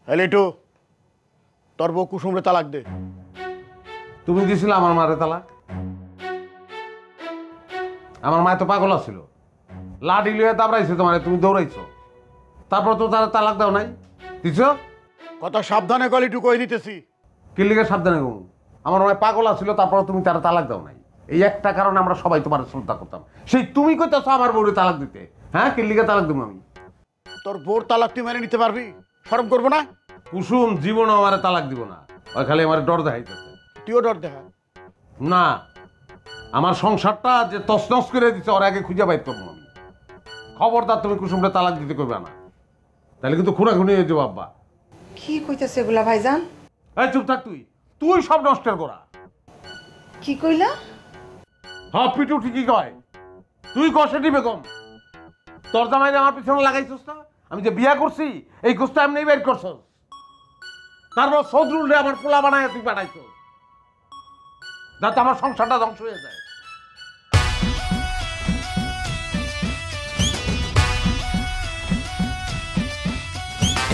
লিটু, তোর বউ কুসুমরে তালাক দে। তুমি দিছিলে আমার মারে তালাক? আমার মায় তো পাগল ছিল, লাঠি লিয়ে দাবড়াইছে তোমারে, তুমি দৌড়াইছো, তারপর তো তারা তালাক দাও নাই, দিছ? কত সাবধানে কল লিটু, কই দিতেছি। কি লিগে সাবধানে গো? আমার মায় পাগল ছিল, তারপর তুমি তারা তালাক দাও নাই। এই একটা কারণে আমরা সবাই তোমার চিন্তা করতাম, সেই তুমি কইতেছো আমার বউরে তালাক দিতে। হ্যাঁ, কি লিগে তালাক দেবো আমি? তোর বউর তালাক তুই মেনে নিতে পারবি? শরম করবো না? কুসুম জীবনও আমার তালাক দিব না, ওই খালি আমার ডর দেখাইতেছে। তুইও ডর দেখা না, আমার সংসারটা যে তছনছ করে দিচ্ছে ওর আগে খুঁজে বাইর করবো আমি। খবরদার তুমি কুসুমটা তালাক দিতে করবে না, তাহলে কিন্তু খুনাখুনি হয়ে যাবো আব্বা। কি কইতাছে এগুলা ভাইজান? এই চুপ থাক, তুই তুই সব নষ্টের করা। কি কইলা? হ্যাঁ, পিটু ঠিকই কয়, তুই কষেটি বেগম। তোর জামাই আমার পিছনে লাগাইছিস না? আমি যে বিয়া করছি এই গোষ্ঠ এমনি বের করছস, তারপর সদরুল রে আমার পোলা বানায় তুই পাঠাইছস, যাতে আমার সংসারটা ধ্বংস হয়ে যায়।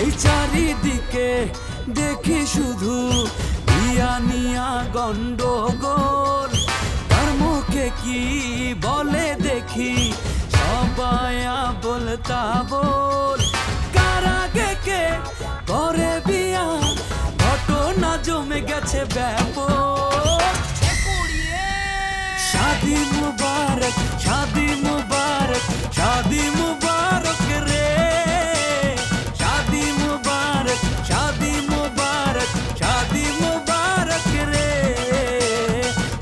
এই চারিদিকে দেখি শুধু ইয়া নিয়া গন্ডগোল, তার মুখে কি বলে দেখি সবাই বলতা বল, কারাগে কে করে বিয়া ঘটনা জমে গেছে ব্যাপক। শাদি মুবারক, শাদি মুবারক, শাদি মুবারক রে, শাদি মুবারক, শাদি মুবারক, শাদি মুবারক রে,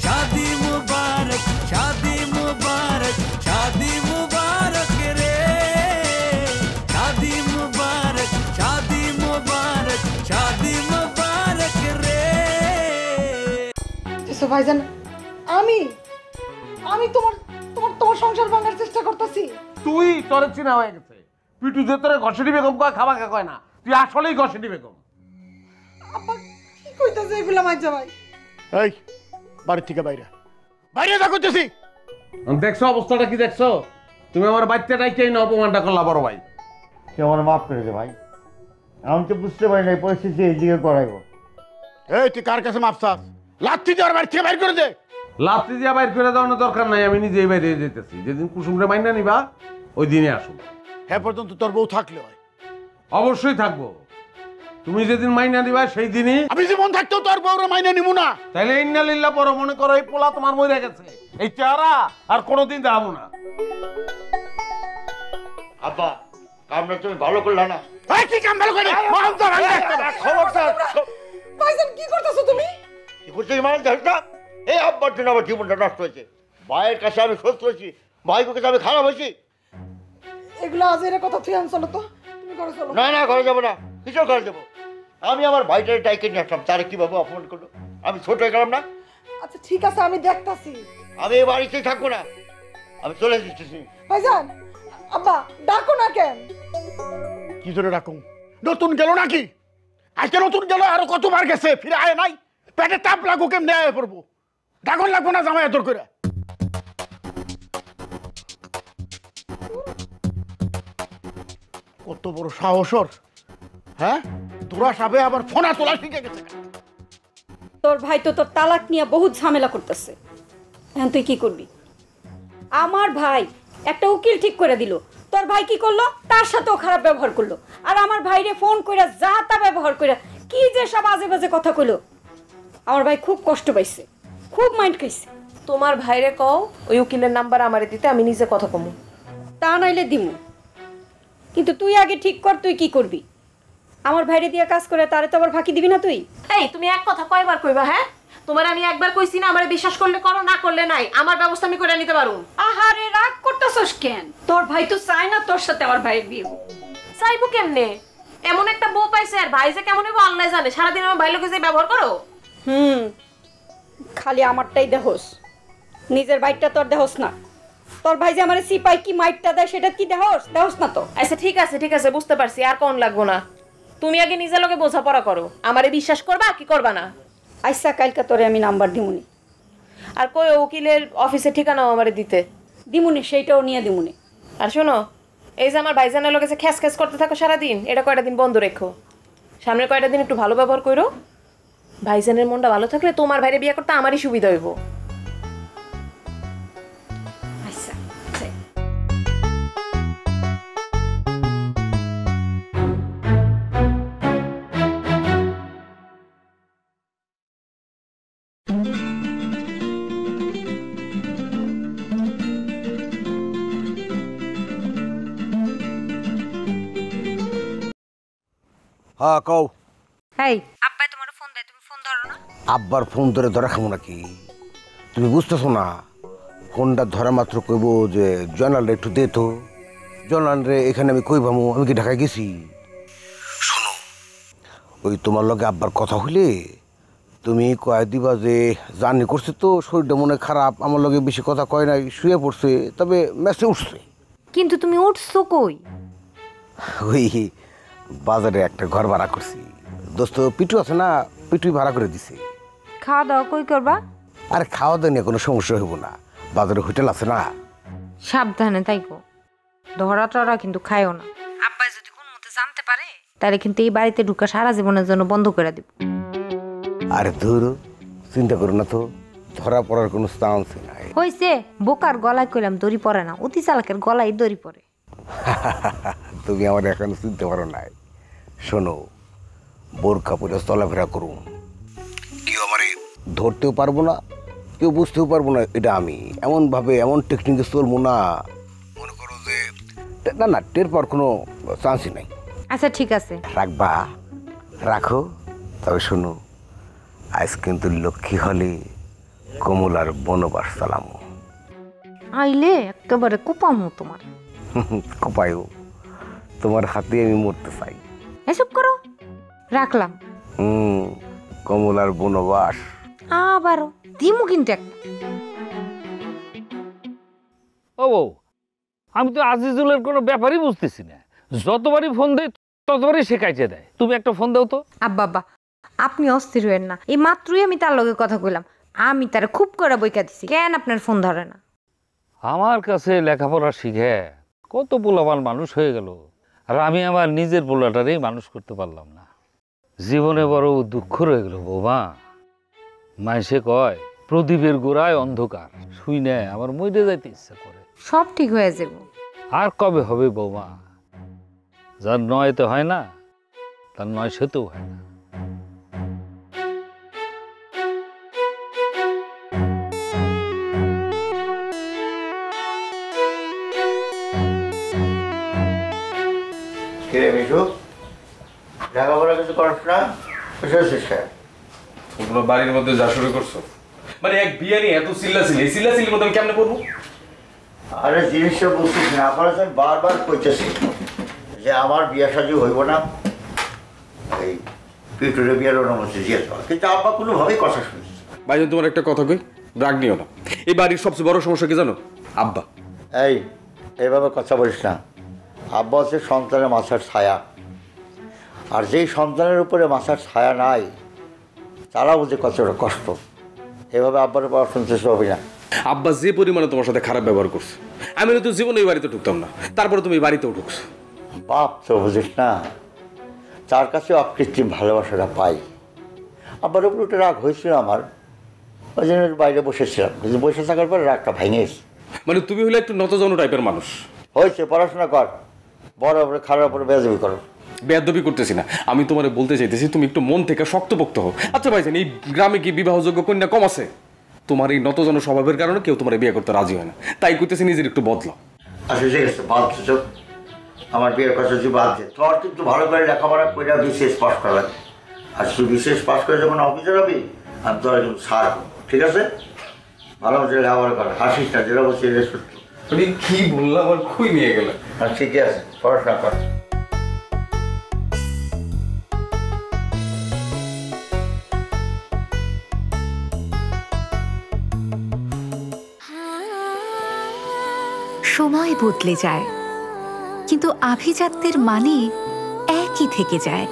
শাদি মুবারক, শাদি মুবারক, শাদি মুবারক রে, শাদি মুবারক, শাদি মুবারক, শাদি মুবারক রে। ভাইজান, আমি আমি তোমার তোমার তোমার সংসার ভাঙার চেষ্টা করতেছি। তুই তোর চিনা হয়ে গেছে, পিটু যে তোর ঘষেটি বেগম কয়, খাবা কয় না, তুই আসলেই ঘষেটি বেগম। আপা কি কইতাছে এগুলা মাইজা ভাই? এই বাড়ি থেকে বাইরে বাইরে যা করতেছি। দেখছো অবস্থাটা কি দেখছো? তুমি আমার বাচ্চাটাই কে না অপমানটা করলা বড় ভাই। সে আমার মাফ করে দে ভাই, আমি তো বুঝতে পারি না এই পরিস্থিতি এই দিকে করাইবো। এই তুই কার কাছে মাপ চাস? লাথি দিয়ে ওর বাড়ি থেকে বাইর করে দে। লাথি দিয়া বাইর করে দেওয়ানোর দরকার নাই, আমি নিজেই বাইরে যেতেছি। যেদিন কুসুমরে মাইনা নিবা ওই দিনে আসুন। হ্যাঁ পর্যন্ত তোর বউ থাকলে হয়। অবশ্যই থাকবো, তুমি যেদিন মাইনা দিবা সেই দিনই। আমি জীবন থাকতেও তোর বউরে মাইনে নিব না। তাইলে ইন্নালিল্লাহ পর মনে করো এই পোলা তোমার মরে গেছে, এই চেহারা আর কোনোদিন দেখাবো না। আব্বা, কামটা তুমি ভালো করলা না। এই কি কাম ভালো করে? খবরদার। ভাইজান কি করতেছো তুমি? কি করছিস মানে জানিস না? এই আব্বার জন্য আমার জীবনটা নষ্ট হয়েছে। ভাইয়ের কাছে আমি সুস্থ হয়েছি, ভাইয়ের কাছে আমি খারাপ হয়েছি। এগুলা আজের কথা তুই আন, চলো তো তুমি ঘরে চলো। না না, ঘরে যাবো না। কিসের ঘরে যাবো? আমি আমার ভাইটারে ডাইকে নিয়ে আসলাম, তারে কিভাবে অপমান করলো? আমি ছোট হয়ে গেলাম না? আচ্ছা ঠিক আছে, আমি দেখতাছি। আমি এই বাড়িতেই থাকবো না, আমি চলে যেতেছি। ভাইজান, আব্বা ডাকো না কেন? কি জন্য ডাকুম? নতুন গেল নাকি? আজকে নতুন গেল, আরো কতবার গেছে, ফিরে আয় নাই। পেটে তাপ লাগো, কেমনে আয় পড়বো? ডাকন লাগবো না জামাই এত করে। কত বড় সাহসর! হ্যাঁ, তোরা সাবে আবার ফোনা তোলা শিখে গেছে। তোর ভাই তো তোর তালাক নিয়ে বহুত ঝামেলা করতেছে, এখন তুই কি করবি? আমার ভাই একটা উকিল ঠিক করে দিল, তোর ভাই কি করলো? তার সাথেও খারাপ ব্যবহার করলো। আর আমার ভাইরে ফোন করে যা তা ব্যবহার করে কি যে সব আজে বাজে কথা কইলো। আমার ভাই খুব কষ্ট পাইছে, খুব মাইন্ড খাইছে। তোমার ভাইরে কও ওই উকিলের নাম্বার আমারে দিতে, আমি নিজে কথা কমু। তা নাইলে দিমু, কিন্তু তুই আগে ঠিক কর তুই কি করবি। আমার ভাইরে দিয়ে কাজ করে তারে তো আবার ফাঁকি দিবি না তুই? এই তুমি এক কথা কয়বার কইবা? হ্যাঁ, তোমার আমি একবার কইছি না আমারে বিশ্বাস করলে করো, না করলে নাই। আমার ব্যবস্থা আমি করে নিতে পারুম। আহারে রাগ করতেছস কেন? তোর ভাই তো চায় না তোর সাথে আমার ভাইয়ের বিয়ে। চাইবো কেমনে? এমন একটা বউ পাইছে, আর ভাই যে কেমন হইব আল্লাহ জানে। সারাদিন আমার ভাই লোকে যে ব্যবহার করো। খালি আমারটাই দেহস, নিজের বাইকটা তোর দেহস না। তোর ভাই যে আমার সিপাই কি মাইকটা দেয় সেটা কি দেহস? দেহস না তো। আচ্ছা ঠিক আছে ঠিক আছে, বুঝতে পারছি, আর কোন লাগবো না। তুমি আগে নিজের লোকে বোঝাপড়া করো, আমারে বিশ্বাস করবা কি করবা না। আচ্ছা কালকে তোরে আমি নাম্বার দিমুনি। আর কই উকিলের অফিসে ঠিকানাও আমারে দিতে দিমুনি, সেইটাও নিয়ে দিমুনি। আর শোনো, এই যে আমার ভাইজানের লোকে যে খ্যাস খ্যাস করতে থাকো সারাদিন, এটা কয়টা দিন বন্ধ রেখো। সামনের কয়টা দিন একটু ভালো ব্যবহার করো। ভাইজানের মনটা ভালো থাকলে তোমার ভাইরে বিয়ে করতে আমারই সুবিধা হইব। আচ্ছা হ্যাঁ কও। এই আব্বাই তোমার ফোন দেয়, তুমি ফোন ধরো না? আব্বার ফোন ধরে ধরা খামো নাকি? তুমি বুঝতেছো না? ফোনটা ধরা মাত্র কইব যে জয়নাল একটু দে তো। জয়নাল রে এখানে আমি কই ভামু, আমি কি ঢাকায় গেছি? শোনো, ওই তোমার লগে আব্বার কথা হইলে তুমি কয়ে দিবা যে জার্নি করছে তো, শরীরটা মনে খারাপ, আমার লগে বেশি কথা কয় নাই, শুয়ে পড়ছে, তবে ম্যাচে উঠছে। কিন্তু তুমি উঠছো কই? ওই বাজারে একটা ঘর ভাড়া করছি। দোস্ত পিটু আছে না, পিটুই ভাড়া করে দিছে। খাওয়া দাওয়া কই করবা? আরে খাওয়া দাওয়া নিয়ে কোনো সমস্যা হইব না, বাজারে হোটেল আছে না। সাবধানে তাইকো, ধরা টরা কিন্তু খায়ও না। আব্বাই যদি কোনো মতে জানতে পারে তাহলে কিন্তু এই বাড়িতে ঢুকা সারা জীবনের জন্য বন্ধ করে দিব। আরে ধুর, চিন্তা করো না তো, ধরা পড়ার কোনো চান্স নাই। হইছে, বোকার গলায় কইলাম দড়ি পড়ে না, অতি চালাকের গলায় দড়ি পড়ে। তুমি আমার এখনো চিনতে পারো নাই। শোনো, বোরখা পরে চলাফেরা করুন, কেউ আমারে ধরতেও পারবো না, কেউ বুঝতেও পারবো না এটা আমি। এমনভাবে এমন টেকনিকে চলবো না, মনে করো যে না না টের পাওয়ার কোনো চান্সই নাই। আচ্ছা ঠিক আছে, রাখবা? রাখো। তবে শোনো, আজ কিন্তু লক্ষ্মী হলে কমলার বনবাস চালামো। আইলে একেবারে কুপামু তোমার। কোপায়ও, তোমার হাতে আমি মরতে চাই। এসব করো, রাখলাম। কমলার বনবাস আবারও দিমু কিন্তু একটা। ও বউ, আমি তো আজিজুলের কোনো ব্যাপারই বুঝতেছি না। যতবারই ফোন দেয় ততবারই সে কাইটে দেয়। তুমি একটা ফোন দাও তো। আব্বা আব্বা, আপনি অস্থির হয়েন না, এই মাত্রই আমি তার লগে কথা কইলাম। আমি তারা খুব করে বইকা দিছি, কেন আপনার ফোন ধরে না? আমার কাছে লেখাপড়া শিখে কত পোলাপান মানুষ হয়ে গেল, আর আমি আমার নিজের পোলাটারেই মানুষ করতে পারলাম না। জীবনে বড় দুঃখ রয়ে গেল বৌমা। মাইসে কয় প্রদীপের গোড়ায় অন্ধকার, শুই নেয় আমার মইরে যাইতে ইচ্ছা করে। সব ঠিক হয়ে যাব। আর কবে হবে বৌমা? যার নয়তে হয় না তার নয় সেতেও হয় না। ওগুলো বাড়ির মধ্যে যা শুরু করছো, মানে এক বিয়ে নিয়ে এত চিল্লাচিল্লি, এই চিল্লাচিল্লির মধ্যে আমি কেমনে করবো? আরে জিনিসটা বুঝছিস না, আপনারা বারবার কইতেছি যে আমার বিয়ে সাজি হইব না, এই পিটুরে বিয়ের অনুমতি দিয়ে দেওয়া, কিন্তু আব্বা কোনোভাবেই কথা শুনছে। ভাইজান তোমার একটা কথা কই, রাগ নিও না। এই বাড়ির সবচেয়ে বড় সমস্যা কি জানো? আব্বা। এইভাবে কথা বলিস না। আব্বা হচ্ছে সন্তানের মাথার ছায়া, আর যেই সন্তানের উপরে মাথার ছায়া নাই তারা বুঝে কতটা কষ্ট। এভাবে আব্বার পড়া শুনতে হবে না। আব্বা যে পরিমাণে তোমার সাথে খারাপ ব্যবহার করছে, আমি তো জীবনে এই বাড়িতে ঢুকতাম না, তারপরে তুমি বাড়িতেও ঢুকছো। বাপ তো বুঝিস না, তার কাছে অকৃত্রিম ভালোবাসাটা পাই। আব্বার উপর একটা রাগ হয়েছিল আমার, ওই জন্য বাইরে বসেছিলাম, কিন্তু বসে থাকার পর রাগটা ভেঙে এসে। মানে তুমি হলে একটু নতজন টাইপের মানুষ। হয়েছে, পড়াশোনা কর, বড় উপরে খারাপ উপরে বেয়াদবি করো। বেয়াদবি করতেছি না, আমি তোমার বলতে চাইতেছি তুমি একটু মন থেকে শক্তপোক্ত হও। আচ্ছা ভাইজান, এই গ্রামে কি বিবাহযোগ্য কন্যা কম আছে? তোমার এই নতজন স্বভাবের কারণে কেউ তোমার বিয়ে করতে রাজি হয় না, তাই কইতেছি নিজের একটু বদলাও। আচ্ছা ঠিক আছে, বাদ চোখ, আমার বিয়ের কথা যদি বাদ দে, তোর কিন্তু ভালো করে লেখাপড়া করে বিশেষ পাস করা লাগে। আর তুই বিশেষ পাস করে যখন অফিসার হবি, আমি তোর কিন্তু ছাড়, ঠিক আছে? ভালো মতো লেখাপড়া কর, হাসিস না, যেটা বলছি এটা সত্য। আমি কি বললাম, আমার খুই নিয়ে গেল। আর ঠিকই আছে, পড়াশোনা কর। সময় বদলে যায়, কিন্তু আভিজাত্যের মানে একই থেকে যায়।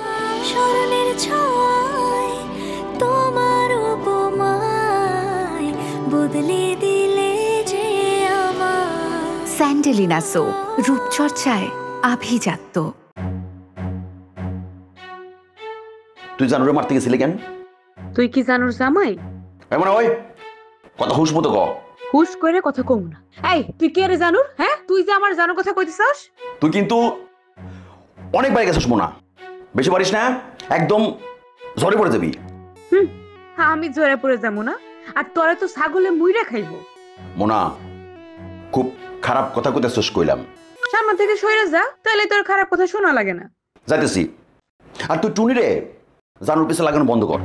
স্মরণের ছোঁয়ায় তোমার উপমায় বদলে দিলে যে আমার। স্যান্ডেলিনা সো, রূপচর্চায় আভিজাত্য। তুই জানুরে মারতে গেছিলি কেন? তুই কি জানুর জামাই? এমন ওই কথা হুশ মতো ক। হুশ করে কথা কম না। এই তুই কে রে জানুর? হ্যাঁ, তুই যে আমার জানুর কথা কইতেছস? তুই কিন্তু অনেক বাইরে গেছিস মোনা, বেশি পারিস না, একদম ঝরে পড়ে যাবি। আমি ঝরে পড়ে যাবো না? আর তোরে তো ছাগলে মুইরা খাইবো। মোনা খুব খারাপ কথা কইতেছস কইলাম। সামনে থেকে সইরা যা, তাহলে তোর খারাপ কথা শোনা লাগে না। যাইতেছি। আর তুই টুনি রে জানুর পিছে লাগানো বন্ধ কর।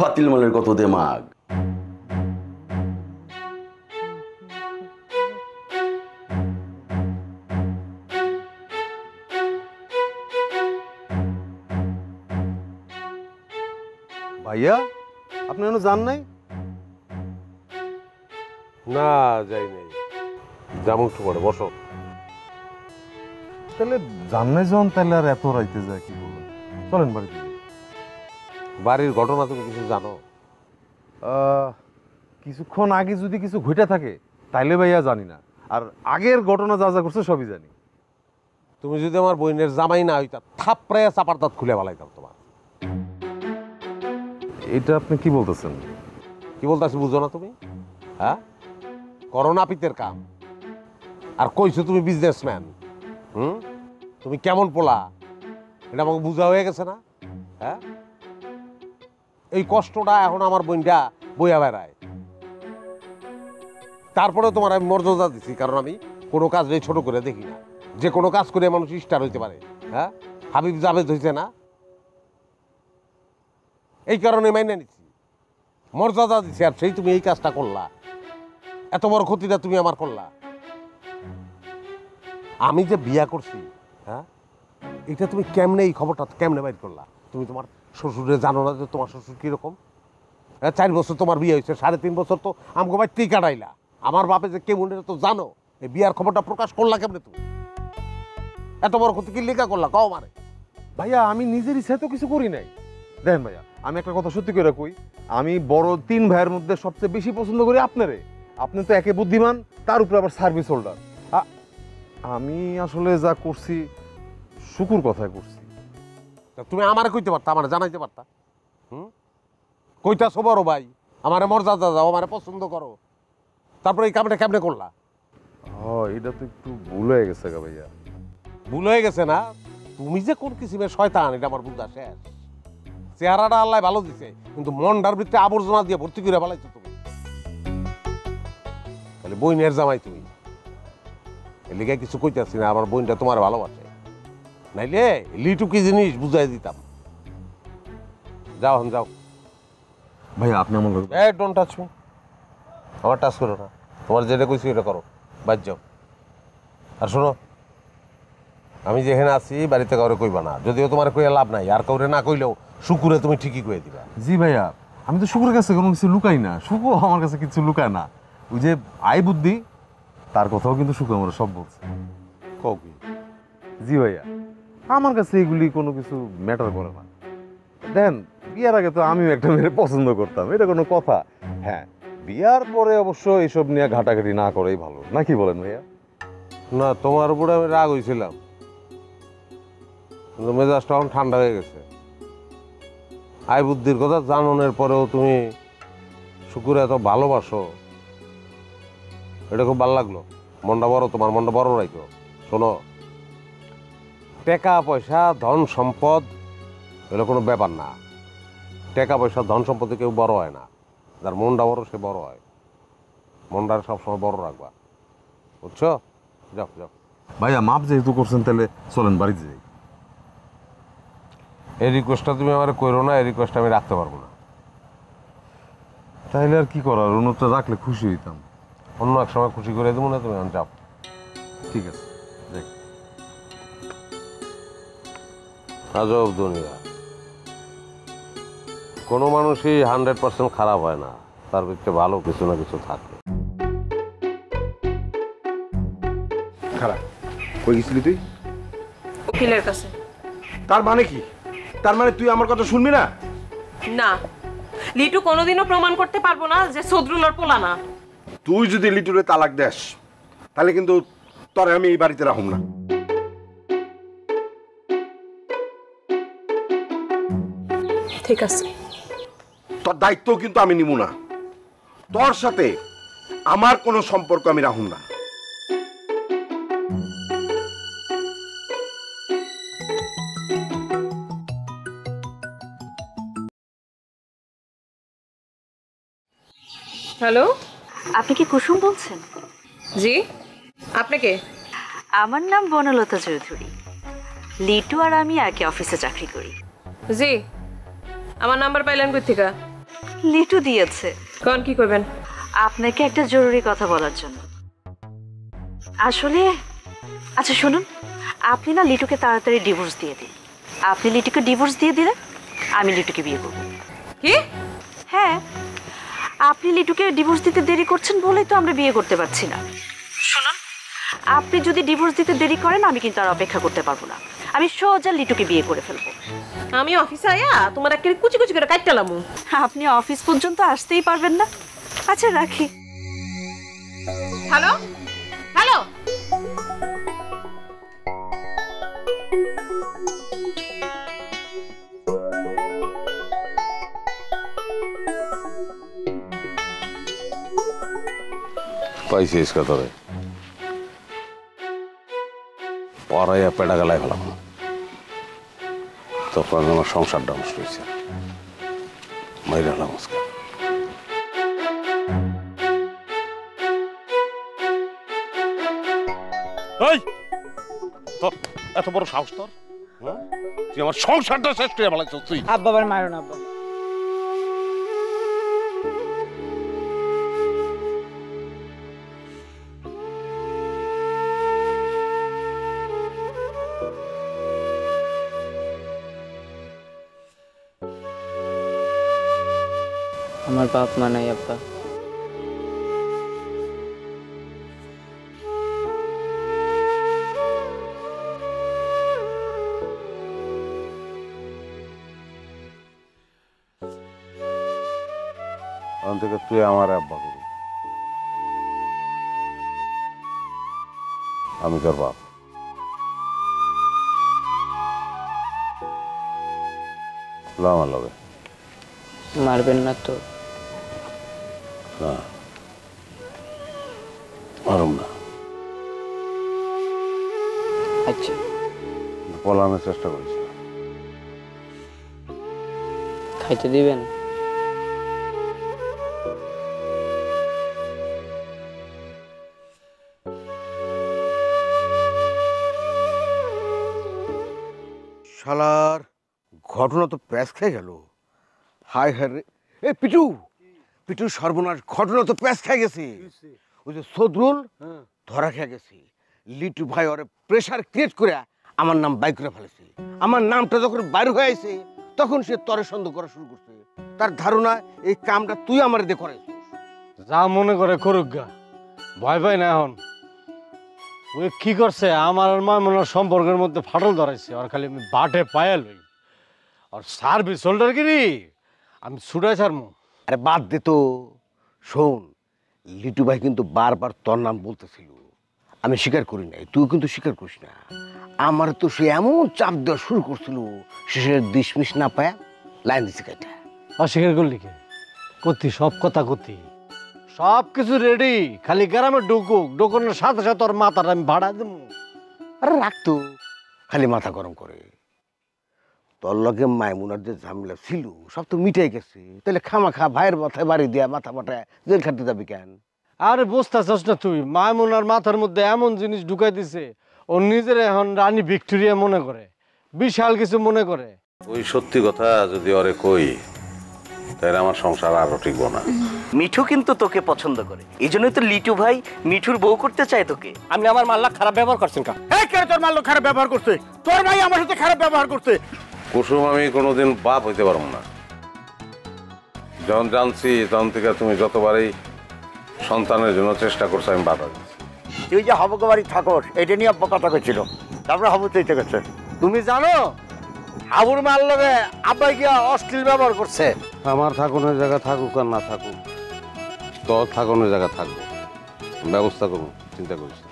বাতিল মালের কত দেমাগ। ভাইয়া আপনি এখনো যান নাই? না যাই নাই, যাবো একটু পরে। বসো। তাহলে যান নাই যখন, তাহলে আর এত রাইতে যায় কি বলবেন? চলেন বাড়িতে। বাড়ির ঘটনা তুমি কিছু জানো? কিছুক্ষণ আগে যদি কিছু ঘটে থাকে তাইলে ভাইয়া জানি না, আর আগের ঘটনা যা যা করছে সবই জানি। তুমি যদি আমার বোনের জামাই না হইতা, থাপড়াইয়া চাপার দাঁত খুলে ফেলাইতাম তোমার। এটা আপনি কি বলতেছেন? কি বলতেছি বুঝো না তুমি? হ্যাঁ, করোনা পিতের কাম। আর কইছো তুমি বিজনেসম্যান। তুমি কেমন পোলা এটা আমাকে বুঝা হয়ে গেছে না? হ্যাঁ, এই কষ্টটা এখন আমার বোনটা বইয়া বেড়ায়। তারপরে তোমার আমি মর্যাদা দিচ্ছি, কারণ আমি কোনো কাজ ছোট করে দেখি না। যে কোনো কাজ করে মানুষ স্টার হইতে পারে। হ্যাঁ, হাবিব জাভেদ হইছে না? এই কারণে মাইনে নিচ্ছি, মর্যাদা দিচ্ছি। আর সেই তুমি এই কাজটা করলা, এত বড় ক্ষতিটা তুমি আমার করলা। আমি যে বিয়া করছি, হ্যাঁ, এটা তুমি কেমনে, এই খবরটা কেমনে বাইর করলা? তুমি তোমার শ্বশুরে জানো না যে তোমার শ্বশুর কিরকম? 4 বছর তোমার বিয়ে হয়েছে, 3.5 বছর তো আমাকে বাড়িতেই কাটাইলা। আমার বাপে যে কেমন এটা তো জানো। এই বিয়ার খবরটা প্রকাশ করলা কেমনে তুমি? এত বড় ক্ষতি কি লেখা করলা কও মারে? ভাইয়া আমি নিজের ইচ্ছায় তো কিছু করি নাই। দেখেন ভাইয়া, আমি একটা কথা সত্যি করে কই, আমি বড় 3 ভাইয়ের মধ্যে সবচেয়ে বেশি পছন্দ করি আপনারে। আপনি তো একে বুদ্ধিমান, তার উপরে আবার সার্ভিস হোল্ডার। আমি আসলে যা করছি শুকুর কথায় করছি। তুমি আমারে কইতে পারতা, আমারে জানাইতে পারতা। কইতাছো বড় ভাই, আমারে মর্যাদা দাও, আমারে পছন্দ করো, তারপরে এই কামটা কেমনে করলা? এটা তো একটু ভুল হয়ে গেছে গা ভাইয়া। ভুল হয়ে গেছে না? তুমি যে কোন কিসিমের শয়তান এটা আমার বুঝা শেষ। চেহারাটা আল্লাহ ভালো দিছে, কিন্তু মনটার ভিতরে আবর্জনা দিয়ে ভর্তি করে ফেলাইছো তুমি। তাহলে বইনের জামাই তুমি, এর লিগে কিছু কইতাছি না। আমার বোনটা তোমার ভালোবাসে, নাইলে লিটু কি জিনিস বুঝাই দিতাম। যাও যাও ভাইয়া, আপনি আমার ডোন্ট টাচ মি। আমার টাচ করো না, তোমার যেটা কইছি এটা করো, বাদ যাও। আর শোনো, আমি যেখানে আছি বাড়িতে কাউরে কইবা না। যদিও তোমার কইয়া লাভ নাই, আর কাউরে না কইলেও শুকুরে তুমি ঠিকই কইয়া দিবা। জি ভাইয়া, আমি তো শুকুরের কাছে কোনো কিছু লুকাই না, শুকু আমার কাছে কিছু লুকায় না। ওই যে আই বুদ্ধি, তার কথাও কিন্তু শুকু আমরা সব বলছে। জি ভাইয়া, আমার কাছে এগুলি কোনো কিছু ম্যাটার করে না। দেখেন, বিয়ার আগে তো আমিও একটা মেয়ের পছন্দ করতাম, এটা কোনো কথা? হ্যাঁ, বিয়ার পরে অবশ্য এইসব নিয়ে ঘাটাঘাটি না করেই ভালো, নাকি বলেন ভাইয়া? না, তোমার উপরে আমি রাগ হয়েছিলাম, কিন্তু মেজাজটা এখন ঠান্ডা হয়ে গেছে। আই বুদ্ধির কথা জানানোর পরেও তুমি শুকুরে এত ভালোবাসো, এটা খুব ভালো লাগলো। মনটা বড়, তোমার মনটা বড় রাখো। শোনো, টাকা পয়সা ধন সম্পদ এগুলো কোনো ব্যাপার না। টাকা পয়সা ধন সম্পদে কেউ বড় হয় না, যার মনটা বড় সে বড় হয়। মনটা সবসময় বড় রাখবা, বুঝছো? যাও যাও ভাইয়া, মাপ যেহেতু করছেন তাহলে চলেন বাড়িতে যাই। এই রিকোয়েস্টটা তুমি আমার করো না, এই রিকোয়েস্ট আমি রাখতে পারবো না। তাইলে আর কি করার, অন্যটা রাখলে খুশি হইতাম। অন্য এক সময় খুশি করে দেবো না, তুমি যাও। ঠিক আছে, দেখ। আজব দুনিয়া, কোনো মানুষই 100% খারাপ হয় না, তার ভিতরে ভালো কিছু না কিছু থাকে। খারাপ কই গেছিলি তুই? উকিলের কাছে। তার মানে কি? তার মানে তুই আমার কথা শুনবি না? না, লিটু কোনোদিনও প্রমাণ করতে পারবো না যে সদরুলের পোলা না। তুই যদি লিটুরে তালাক দেস, তাহলে কিন্তু তোরে আমি এই বাড়িতে রাখুম না। ঠিক আছে। তোর দায়িত্ব কিন্তু আমি নিব না। তোর সাথে আমার কোনো সম্পর্ক আমি রাখুন না। হ্যালো, আপনি কি কুসুম বলছেন? জি, আপনি কে? আমার নাম বনলতা চৌধুরী। লিটু আর আমি একই অফিসে চাকরি করি। জি, আমার নাম্বার পাইলেন কই থেকে? লিটু দিয়েছে। কোন কি করবেন? আপনাকে একটা জরুরি কথা বলার জন্য। আসলে আচ্ছা শুনুন, আপনি না লিটুকে তাড়াতাড়ি ডিভোর্স দিয়ে দিন। আপনি লিটুকে ডিভোর্স দিয়ে দিলে আমি লিটুকে বিয়ে করব। কি? হ্যাঁ, আপনি লিটুকে ডিভোর্স দিতে দেরি করছেন বলেই তো আমরা বিয়ে করতে পারছি না। শুনুন, আপনি যদি ডিভোর্স দিতে দেরি করেন আমি কিন্তু আর অপেক্ষা করতে পারবো না। আমি সোজা লিটুকে বিয়ে করে ফেলবো। আমি অফিসে আয়া তোমার একটা কুচি কুচি করে কাটতালাম। আপনি অফিস পর্যন্ত আসতেই পারবেন না। আচ্ছা রাখি। হ্যালো হ্যালো, পাইছিস কতরে পড়াইয়া পেটা গেলায় ফেলাম, তখন আমার সংসারটা নষ্ট হয়েছে। মাইরা নমস্কার। তোর এত বড় সাহস তোর? তুই আমার সংসারটা শেষ করে ফেলাইছ তুই। আব্বা আবার মারো না আব্বা। আমার বাপ মা নাই আব্বা। থেকে তুই আমার আব্বা করি, আমি তোর বাপ। আমার লগে মারবেন না তো? না, মারুম না। আচ্ছা, পলানোর চেষ্টা করিস না। খাইতে দিবেন? শালার ঘটনা তো প্যাঁচ খেয়ে গেল। হায় হায় রে, এ পিটু পিটু সর্বনাশ, ঘটনা তো প্যাঁচ খেয়ে গেছে। ওই যে সদরুল ধরা খেয়ে গেছে। লিটু ভাই ওরে প্রেশার ক্রিয়েট করে আমার নাম বাইর করে ফেলেছে। আমার নামটা যখন বাইর হয়ে আসে তখন সে তরে সন্দেহ করা শুরু করছে। তার ধারণা এই কামটা তুই আমার দিয়ে করাইছিস। যা মনে করে করুক গা, ভয় পাই না এখন। ওই কি করছে, আমার আর মামুনার সম্পর্কের মধ্যে ফাটল ধরাইছে। আর খালি আমি বাটে পায়া লই, আর সার্ভিস হোল্ডার গিরি আমি ছুটাই ছাড়মু। আরে বাদ দে তো। শোন, লিটু ভাই কিন্তু বারবার তোর নাম বলতেছিল, আমি স্বীকার করি নাই, তুই কিন্তু স্বীকার করিস না। আমার তো সে এমন চাপ দেওয়া শুরু করছিল, শেষের দিশমিশ না পায় লাইন দিছে কেটে। অস্বীকার করলি কে? কতি সব কথা কতি, সব কিছু রেডি, খালি গ্রামে ঢুকুক, ঢুকানোর সাথে সাথে ওর মাথাটা আমি ভাড়া দেবো। আরে রাখতো, খালি মাথা গরম করে। তোর লগে মাইমুনার যে ঝামেলা ছিল সব তো মিটাই গেছে, তাহলে খামাখা ভাইয়ের মাথায় বাড়ি দিয়া মাথা মাথায় জেল খাটতে যাবি কেন? আরে বুঝতেছস না তুই, মাইমুনার মাথার মধ্যে এমন জিনিস ঢুকাই দিছে, ও নিজের এখন রানী ভিক্টোরিয়া মনে করে, বিশাল কিছু মনে করে। ওই সত্যি কথা যদি ওরে কই, তাহলে আমার সংসার আরো টিকবো না। মিঠু কিন্তু তোকে পছন্দ করে, এই জন্যই তো লিটু ভাই মিঠুর বউ করতে চায় তোকে। আপনি আমার মাল্লা খারাপ ব্যবহার করছেন কা? এই কে তোর মাল্লা খারাপ ব্যবহার করছে? তোর ভাই আমার সাথে খারাপ ব্যবহার করছে। কুসুম, আমি কোনোদিন বাপ হইতে পারবো না। যখন জানছি তখন থেকে তুমি যতবারই সন্তানের জন্য চেষ্টা করছো আমি বাধা দিচ্ছি। তুই যে হাবুকে বাড়ি থাকস এটা নিয়ে কথা করছিল, তারপরে হাবু চাইতে গেছে। তুমি জানো হাবুর মার লগে আব্বাই গিয়া অশ্লীল ব্যবহার করছে। আমার থাকুনের জায়গা থাকুক আর না থাকুক, তোর থাকুনের জায়গা থাকবো, ব্যবস্থা করবো, চিন্তা করিস না।